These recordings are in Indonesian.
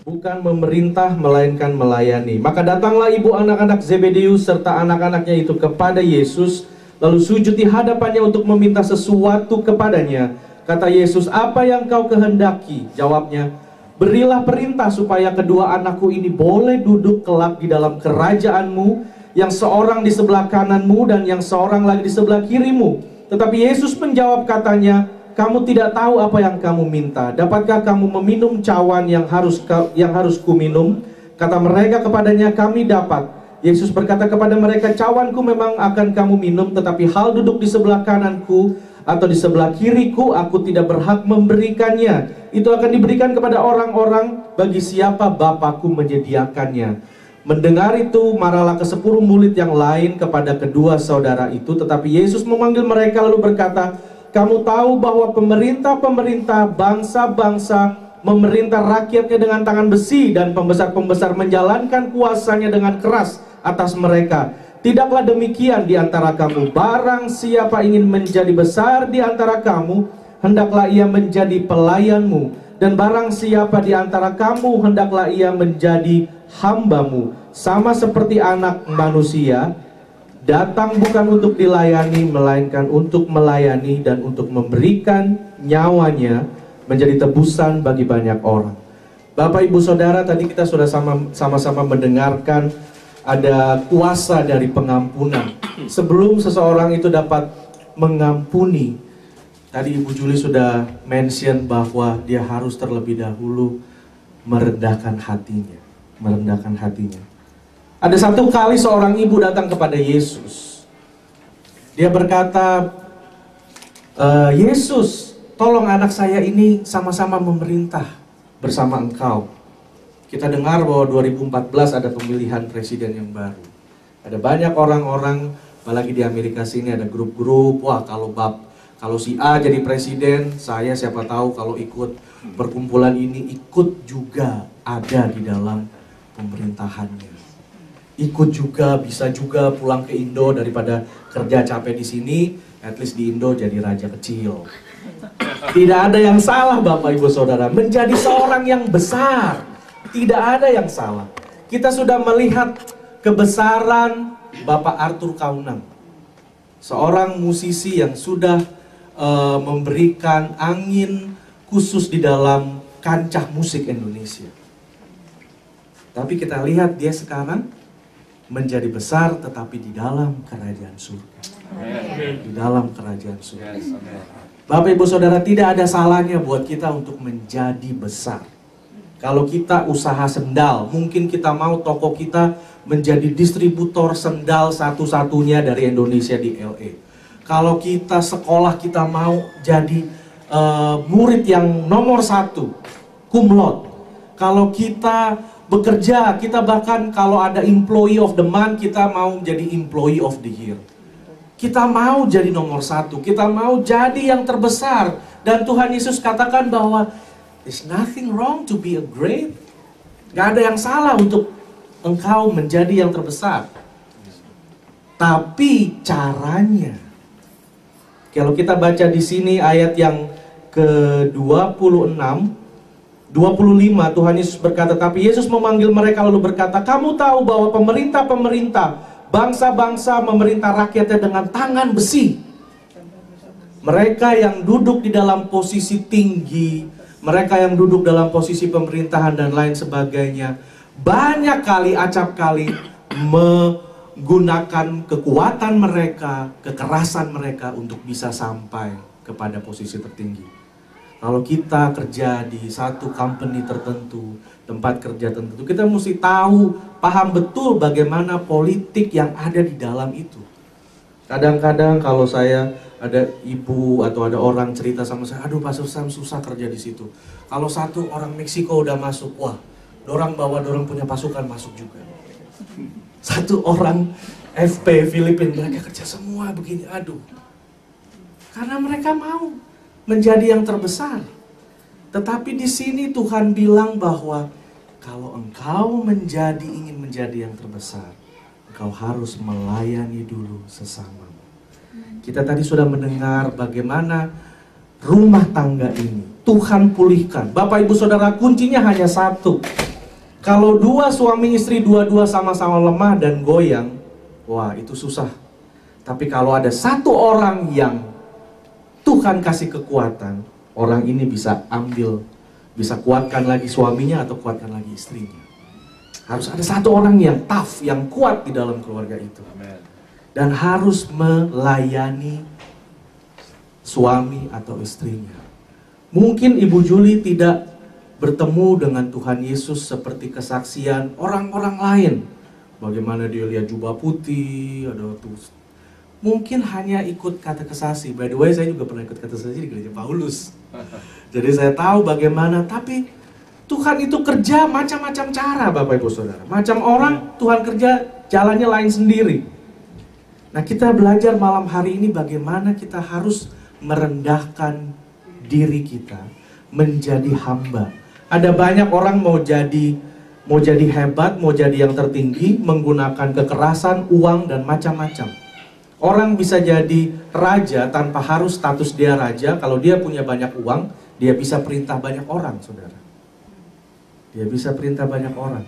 bukan memerintah melainkan melayani. Maka datanglah ibu anak-anak Zebedeus serta anak-anaknya itu kepada Yesus, lalu sujud di hadapannya untuk meminta sesuatu kepadanya. Kata Yesus, "Apa yang kau kehendaki?" Jawabnya, "Berilah perintah supaya kedua anakku ini boleh duduk kelak di dalam kerajaanmu, yang seorang di sebelah kananmu dan yang seorang lagi di sebelah kirimu." Tetapi Yesus menjawab katanya, "Kamu tidak tahu apa yang kamu minta. Dapatkah kamu meminum cawan yang harus kuminum?" Kata mereka kepadanya, "Kami dapat." Yesus berkata kepada mereka, "Cawanku memang akan kamu minum, tetapi hal duduk di sebelah kananku atau di sebelah kiriku, aku tidak berhak memberikannya. Itu akan diberikan kepada orang-orang bagi siapa Bapakku menyediakannya." Mendengar itu, marahlah ke-10 murid yang lain kepada kedua saudara itu. Tetapi Yesus memanggil mereka lalu berkata, "Kamu tahu bahwa pemerintah-pemerintah bangsa-bangsa memerintah rakyatnya dengan tangan besi, dan pembesar-pembesar menjalankan kuasanya dengan keras atas mereka. Tidaklah demikian di antara kamu. Barang siapa ingin menjadi besar di antara kamu, hendaklah ia menjadi pelayanmu. Dan barang siapa di antara kamu, hendaklah ia menjadi hambamu. Sama seperti Anak Manusia datang bukan untuk dilayani, melainkan untuk melayani dan untuk memberikan nyawanya menjadi tebusan bagi banyak orang." Bapak, Ibu, Saudara, tadi kita sudah sama-sama mendengarkan ada kuasa dari pengampunan. Sebelum seseorang itu dapat mengampuni, tadi Ibu Juli sudah mention bahwa dia harus terlebih dahulu merendahkan hatinya. Ada satu kali seorang ibu datang kepada Yesus. Dia berkata, "Yesus, tolong anak saya ini sama-sama memerintah bersama engkau." Kita dengar bahwa 2014 ada pemilihan presiden yang baru. Ada banyak orang-orang, apalagi di Amerika sini ada grup-grup, wah kalau si A jadi presiden, saya siapa tahu kalau ikut perkumpulan ini, ikut juga ada di dalam pemerintahannya. Ikut juga, bisa juga pulang ke Indo daripada kerja capek di sini, at least di Indo jadi raja kecil. Tidak ada yang salah Bapak Ibu Saudara, menjadi seorang yang besar. Tidak ada yang salah. Kita sudah melihat kebesaran Bapak Arthur Kaunang, seorang musisi yang sudah memberikan angin khusus di dalam kancah musik Indonesia. Tapi kita lihat dia sekarang menjadi besar tetapi di dalam kerajaan surga. Di dalam kerajaan surga. Bapak Ibu Saudara, tidak ada salahnya buat kita untuk menjadi besar. Kalau kita usaha sendal, mungkin kita mau toko kita menjadi distributor sendal satu-satunya dari Indonesia di LA. Kalau kita sekolah, kita mau jadi murid yang nomor 1, cum laude. Kalau kita bekerja, kita bahkan kalau ada employee of the month, kita mau jadi employee of the year. Kita mau jadi nomor 1, kita mau jadi yang terbesar. Dan Tuhan Yesus katakan bahwa there's nothing wrong to be a great. Gak ada yang salah untuk engkau menjadi yang terbesar. Tapi caranya, kalau kita baca di sini ayat yang ke-26, 25, Tuhan Yesus berkata, tapi Yesus memanggil mereka lalu berkata, "Kamu tahu bahwa pemerintah-pemerintah, bangsa-bangsa memerintah rakyatnya dengan tangan besi. Mereka yang duduk di dalam posisi tinggi, mereka yang duduk dalam posisi pemerintahan dan lain sebagainya, banyak kali, acap kali menggunakan kekuatan mereka, kekerasan mereka untuk bisa sampai kepada posisi tertinggi." Kalau kita kerja di satu company tertentu, tempat kerja tertentu, kita mesti tahu, paham betul bagaimana politik yang ada di dalam itu. Kadang-kadang kalau saya ada ibu atau ada orang cerita sama saya, "Aduh Pastor Sam, susah kerja di situ. Kalau satu orang Meksiko udah masuk, wah, dorang punya pasukan masuk juga. Satu orang FP Filipina, mereka kerja semua begini, aduh." Karena mereka mau menjadi yang terbesar. Tetapi di sini Tuhan bilang bahwa kalau engkau ingin menjadi yang terbesar, engkau harus melayani dulu sesamamu. Kita tadi sudah mendengar bagaimana rumah tangga ini Tuhan pulihkan. Bapak Ibu Saudara, kuncinya hanya satu. Kalau dua suami istri dua-dua sama-sama lemah dan goyang, wah itu susah. Tapi kalau ada satu orang yang Tuhan kasih kekuatan, orang ini bisa ambil, bisa kuatkan lagi suaminya atau kuatkan lagi istrinya. Harus ada satu orang yang tough, yang kuat di dalam keluarga itu. Dan harus melayani suami atau istrinya. Mungkin Ibu Juli tidak bertemu dengan Tuhan Yesus seperti kesaksian orang-orang lain. Bagaimana dia lihat jubah putih, ada tuh. Mungkin hanya ikut kata kesaksi. By the way, saya juga pernah ikut kata kesaksi di gereja Paulus. Jadi saya tahu bagaimana, tapi Tuhan itu kerja macam-macam cara, Bapak Ibu Saudara. Macam orang, Tuhan kerja jalannya lain sendiri. Nah, kita belajar malam hari ini bagaimana kita harus merendahkan diri kita menjadi hamba. Ada banyak orang mau jadi hebat, mau jadi yang tertinggi, menggunakan kekerasan, uang, dan macam-macam. Orang bisa jadi raja tanpa harus status dia raja. Kalau dia punya banyak uang, dia bisa perintah banyak orang, saudara. Dia bisa perintah banyak orang.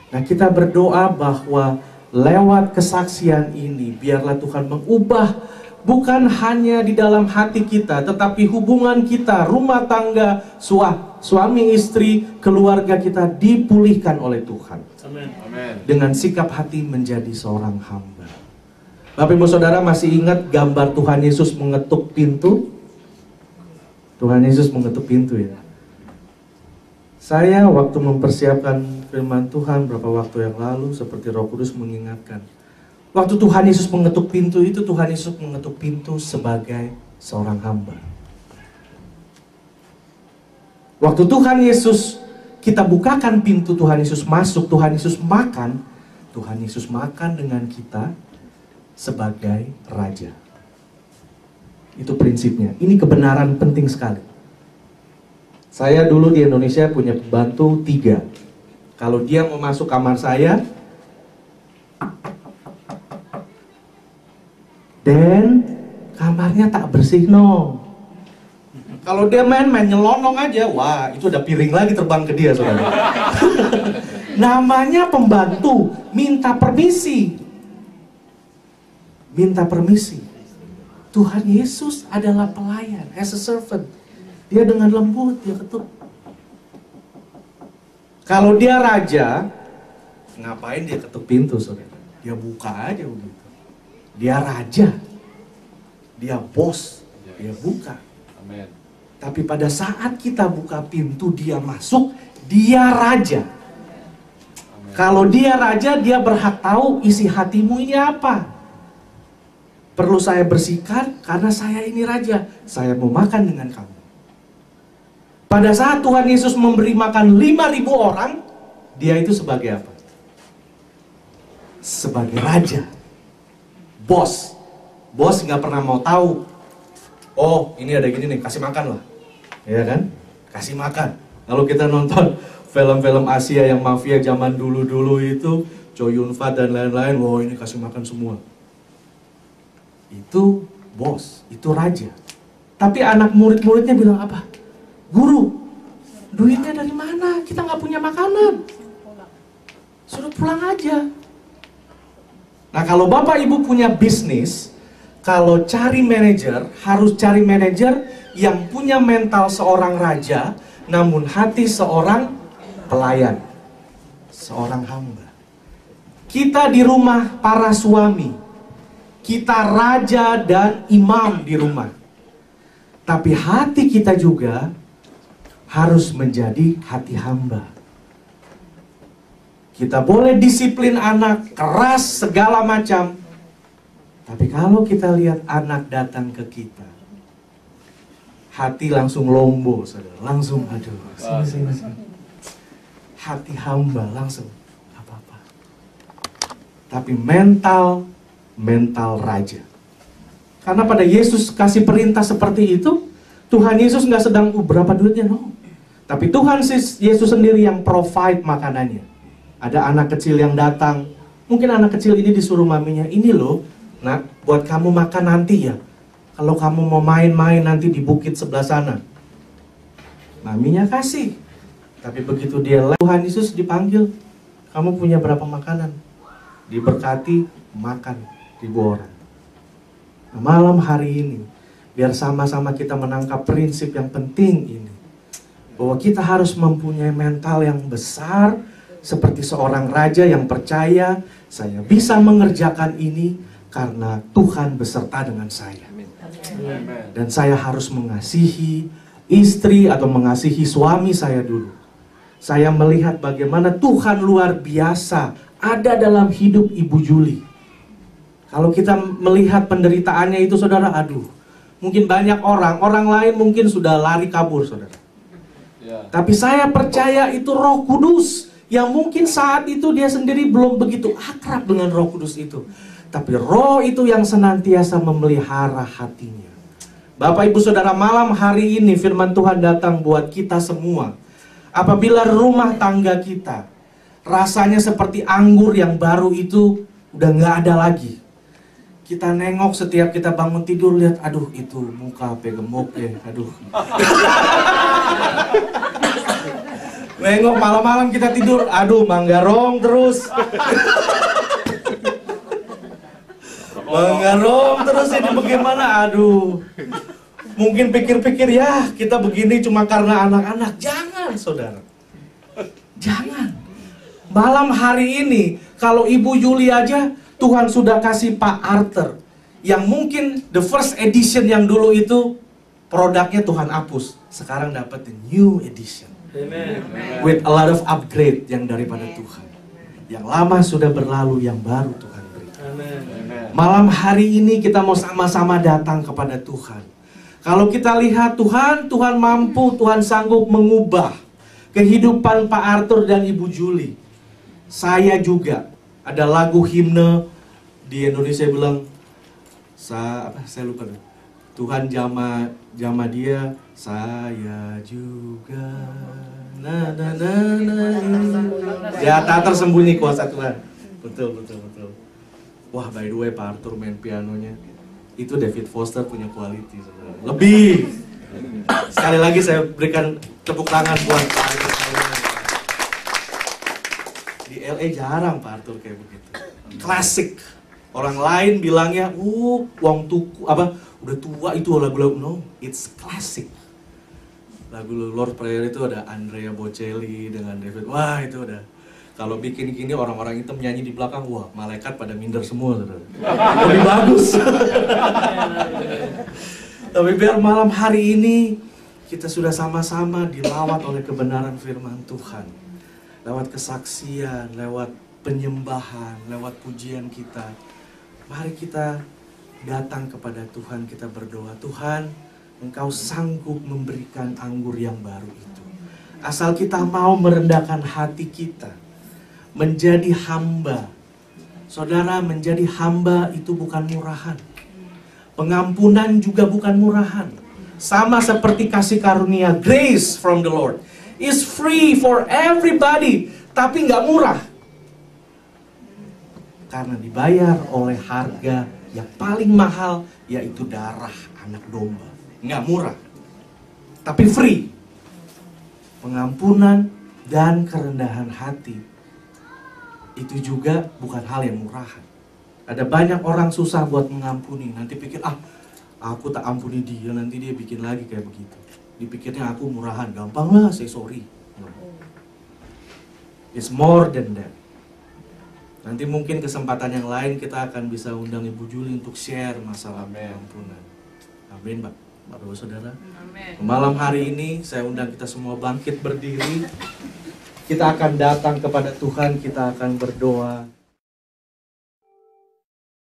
Nah, kita berdoa bahwa lewat kesaksian ini, biarlah Tuhan mengubah bukan hanya di dalam hati kita, tetapi hubungan kita, rumah tangga, suami istri, keluarga kita dipulihkan oleh Tuhan. Amen. Dengan sikap hati menjadi seorang hamba. Bapak Ibu Saudara masih ingat gambar Tuhan Yesus mengetuk pintu? Tuhan Yesus mengetuk pintu ya. Saya waktu mempersiapkan firman Tuhan beberapa waktu yang lalu, seperti Roh Kudus mengingatkan. Waktu Tuhan Yesus mengetuk pintu itu, Tuhan Yesus mengetuk pintu sebagai seorang hamba. Waktu Tuhan Yesus, kita bukakan pintu, Tuhan Yesus masuk, Tuhan Yesus makan dengan kita sebagai raja. Itu prinsipnya. Ini kebenaran penting sekali. Saya dulu di Indonesia punya pembantu 3. Kalau dia mau masuk kamar saya, dan kamarnya tak bersih no. Kalau dia main nyelonong aja, wah itu ada piring lagi terbang ke dia, saudara. Namanya pembantu, minta permisi. Minta permisi. Tuhan Yesus adalah pelayan, as a servant. Dia dengan lembut, dia ketuk. Kalau dia raja, ngapain dia ketuk pintu, saudara? Dia buka aja begitu. Dia raja, dia bos, dia buka. Amen. Tapi pada saat kita buka pintu, dia masuk, dia raja. Amen. Kalau dia raja, dia berhak tahu isi hatimu ini apa. Perlu saya bersihkan karena saya ini raja. Saya mau makan dengan kamu. Pada saat Tuhan Yesus memberi makan 5.000 orang, dia itu sebagai apa? Sebagai raja. Bos nggak pernah mau tahu. Oh, ini ada gini nih, kasih makan lah, ya kan? Kasih makan. Kalau kita nonton film-film Asia yang mafia zaman dulu itu, Chow Yun Fat dan lain-lain, wow ini kasih makan semua. Itu bos, itu raja. Tapi anak murid-muridnya bilang apa? Guru, duitnya dari mana? Kita nggak punya makanan. Suruh pulang aja. Nah, kalau Bapak Ibu punya bisnis, kalau cari manajer, harus cari manajer yang punya mental seorang raja, namun hati seorang pelayan, seorang hamba. Kita di rumah para suami, kita raja dan imam di rumah. Tapi hati kita juga harus menjadi hati hamba. Kita boleh disiplin anak, keras segala macam. Tapi kalau kita lihat anak datang ke kita, hati langsung lombo, saudara. Langsung, aduh, sini. Hati hamba langsung, apa-apa. Tapi mental raja. Karena pada Yesus kasih perintah seperti itu, Tuhan Yesus nggak sedang berapa duitnya, no. Tapi Tuhan Yesus sendiri yang provide makanannya. Ada anak kecil yang datang. Mungkin anak kecil ini disuruh maminya, ini loh, nak, buat kamu makan nanti ya. Kalau kamu mau main-main nanti di bukit sebelah sana. Maminya kasih. Tapi begitu dia Tuhan Yesus dipanggil, kamu punya berapa makanan? Diberkati, makan 1.000 orang. Nah, malam hari ini, biar sama-sama kita menangkap prinsip yang penting ini. Bahwa kita harus mempunyai mental yang besar, seperti seorang raja yang percaya, saya bisa mengerjakan ini karena Tuhan beserta dengan saya. Dan saya harus mengasihi istri atau mengasihi suami saya dulu. Saya melihat bagaimana Tuhan luar biasa ada dalam hidup Ibu Juli. Kalau kita melihat penderitaannya itu, saudara, aduh, mungkin banyak orang lain mungkin sudah lari kabur, saudara. Tapi saya percaya itu Roh Kudus yang mungkin saat itu dia sendiri belum begitu akrab dengan Roh Kudus itu. Tapi Roh itu yang senantiasa memelihara hatinya. Bapak Ibu Saudara, malam hari ini firman Tuhan datang buat kita semua. Apabila rumah tangga kita rasanya seperti anggur yang baru itu udah nggak ada lagi. Kita nengok setiap kita bangun tidur, lihat, aduh itu muka apa gemuk ya, aduh. Nengok malam-malam kita tidur, aduh manggarong terus. Manggarong terus ini bagaimana, aduh. Mungkin pikir-pikir ya kita begini cuma karena anak-anak. Jangan, saudara. Jangan. Malam hari ini, kalau Ibu Juli aja, Tuhan sudah kasih Pak Arthur. Yang mungkin the first edition yang dulu itu, produknya Tuhan hapus. Sekarang dapat the new edition. Amen. With a lot of upgrade yang daripada Tuhan. Yang lama sudah berlalu, yang baru Tuhan berikan. Malam hari ini kita mau sama-sama datang kepada Tuhan. Kalau kita lihat Tuhan mampu, Tuhan sanggup mengubah kehidupan Pak Arthur dan Ibu Juli. Saya juga ada lagu himne di Indonesia bilang, saya lupa deh. Tuhan jama dia, saya juga. Ya, tak tersembunyi kuasa Tuhan. Betul. Wah, by the way, Pak Arthur main pianonya. Itu David Foster punya quality, saudara. Lebih. Sekali lagi saya berikan tepuk tangan buat Pak Arthur. Di LA jarang Pak Arthur kayak begitu. Klasik. Orang lain bilangnya, uang tuku apa? Udah tua itu lagu-lagu. No, it's classic. Lagu Lord Prayer itu ada Andrea Bocelli dengan David. Wah, itu udah. Kalau bikin gini orang-orang hitam nyanyi di belakang, wah malaikat pada minder semua, saudara. Lebih bagus. Tapi biar malam hari ini kita sudah sama-sama dilawat oleh kebenaran firman Tuhan. Lewat kesaksian, lewat penyembahan, lewat pujian kita. Mari kita datang kepada Tuhan, kita berdoa. Tuhan, Engkau sanggup memberikan anggur yang baru itu. Asal kita mau merendahkan hati kita. Menjadi hamba. Saudara, menjadi hamba itu bukan murahan. Pengampunan juga bukan murahan. Sama seperti kasih karunia, grace from the Lord is free for everybody, tapi nggak murah. Karena dibayar oleh harga yang paling mahal, yaitu darah anak domba. Nggak murah, tapi free. Pengampunan dan kerendahan hati itu juga bukan hal yang murahan. Ada banyak orang susah buat mengampuni. Nanti pikir, aku tak ampuni dia, nanti dia bikin lagi kayak begitu. Dipikirnya aku murahan, gampang lah say sorry. It's more than that. Nanti mungkin kesempatan yang lain kita akan bisa undang Ibu Juli untuk share masalah pengampunan. Amin, Bapak Saudara. Amin. Malam hari ini saya undang kita semua bangkit berdiri. Kita akan datang kepada Tuhan, kita akan berdoa.